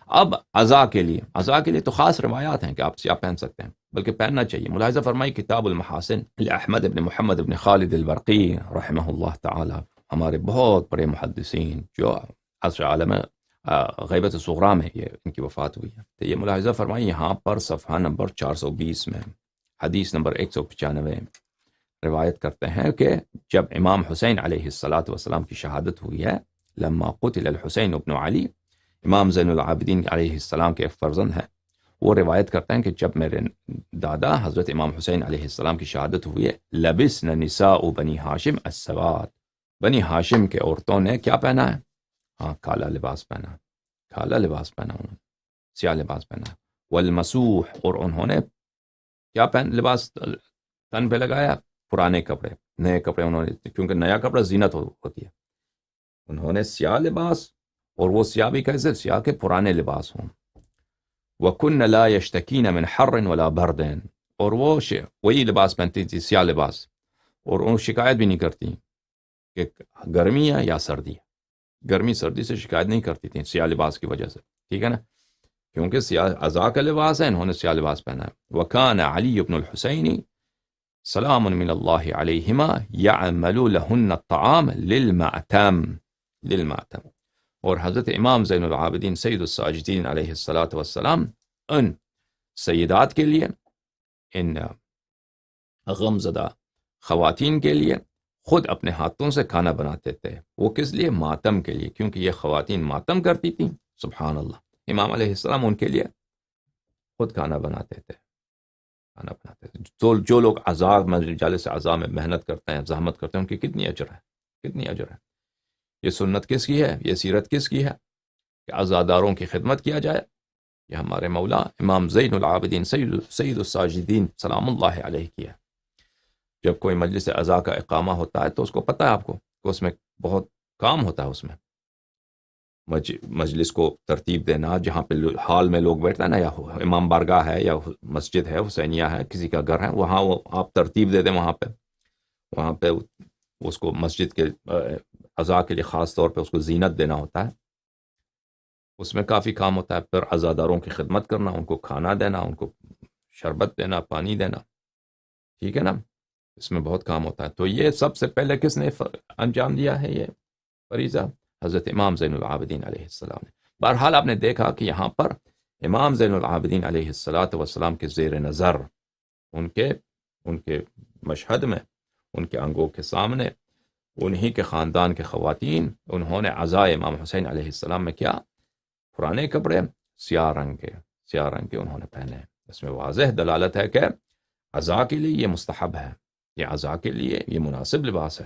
اب عزا کے لیے تو خاص روایات ہیں کہ آپ سیاہ پہن سکتے ہیں، بلکہ پہننا چاہیے۔ ملاحظہ فرمائی کتاب المحاسن احمد ابن محمد ابن خالد البرقی رحمہ اللہ تعالی، ہمارے بہت بڑے محدثین جو عصر عالم غیبت صغریٰ میں یہ ان کی وفات ہوئی ہے۔ تو یہ ملاحظہ فرمائی یہاں پر صفحہ نمبر 420 میں حدیث نمبر 195 روایت کرتے ہیں کہ جب امام حسین علیہ السلام کی شہادت ہوئی ہے، لما قتل الحسین ابن علی، امام زین العابدین علیہ السلام کے ایک فرزند ہیں، وہ روایت کرتے ہیں کہ جب میرے دادا حضرت امام حسین علیہ السلام کی شہادت ہوئی ہے، لبسن نساء بنی ہاشم السواد، بنی ہاشم کے عورتوں نے کیا پہنا ہے؟ ہاں، کالا لباس پہنا، کالا لباس پہنا، انہوں نے سیاہ لباس پہنا، والمسوح، اور انہوں نے کیا لباس تن پہ لگایا؟ پرانے کپڑے، نئے کپڑے انہوں نے، کیونکہ نیا کپڑا زینت ہوتی ہے، انہوں نے سیاہ لباس، اور وہ سیاہ بھی کیسے؟ سیاہ کے پرانے لباس ہوں۔ وَكُنَّ لَا يَشْتَكِينَ مِنْ حَرٍّ وَلَا بَرْدٍ، اور وہ وہی لباس پہنتی تھی، سیاہ لباس، اور ان شکایت بھی نہیں کرتی کہ گرمی ہے یا سردی ہے، گرمی سردی سے شکایت نہیں کرتی تھی سیاہ لباس کی وجہ سے، ٹھیک ہے نا، کیونکہ سیاہ عزا کا لباس ہے، انہوں نے سیاہ لباس پہنا ہے۔ وَكَانَ عَلِيُّ بْنُ الْحُسَيْنِ سلام من اللہ علیہما یعمل لہن الطعام للمعتم، اور حضرت امام زین العابدین سید الساجدین علیہ السلام ان سیدات کے لیے، ان غمزدہ خواتین کے لیے خود اپنے ہاتھوں سے کھانا بناتے تھے۔ وہ کس لیے؟ ماتم کے لیے، کیونکہ یہ خواتین ماتم کرتی تھیں، سبحان اللہ، امام علیہ السلام ان کے لیے خود کھانا بناتے تھے، کھانا بناتے تھے۔ جو لوگ عزا مجالس عزا میں محنت کرتے ہیں، زحمت کرتے ہیں، ان کی کتنی اجر ہے، کتنی اجر ہے۔ یہ سنت کس کی ہے؟ یہ سیرت کس کی ہے کہ عزاداروں کی خدمت کیا جائے؟ یہ ہمارے مولا امام زین العابدین سید الساجدین سلام اللہ علیہ کی ہے۔ جب کوئی مجلس عزا کا اقامہ ہوتا ہے تو اس کو پتہ ہے آپ کو کہ اس میں بہت کام ہوتا ہے، اس میں مجلس کو ترتیب دینا، جہاں پہ حال میں لوگ بیٹھتے ہیں نا، یا امام بارگاہ ہے یا مسجد ہے، حسینیہ ہے، کسی کا گھر ہے، وہاں وہ آپ ترتیب دے دیں، وہاں پہ اس کو مسجد کے عزا کے لیے خاص طور پہ اس کو زینت دینا ہوتا ہے، اس میں کافی کام ہوتا ہے۔ پھر عزاداروں کی خدمت کرنا، ان کو کھانا دینا، ان کو شربت دینا، پانی دینا، ٹھیک ہے نا، اس میں بہت کام ہوتا ہے۔ تو یہ سب سے پہلے کس نے انجام دیا ہے یہ فریضہ؟ حضرت امام زین العابدین علیہ السلام نے۔ بہرحال آپ نے دیکھا کہ یہاں پر امام زین العابدین علیہ السلام کے زیر نظر، ان کے مشہد میں، ان کے آنگوں کے سامنے، انہی کے خاندان کے خواتین، انہوں نے عزا امام حسین علیہ السلام میں کیا؟ پرانے کپڑے سیاہ رنگ کے انہوں نے پہنے ہیں۔ اس میں واضح دلالت ہے کہ عزا کے لیے یہ مستحب ہے، یہ عزا کے لیے یہ مناسب لباس ہے۔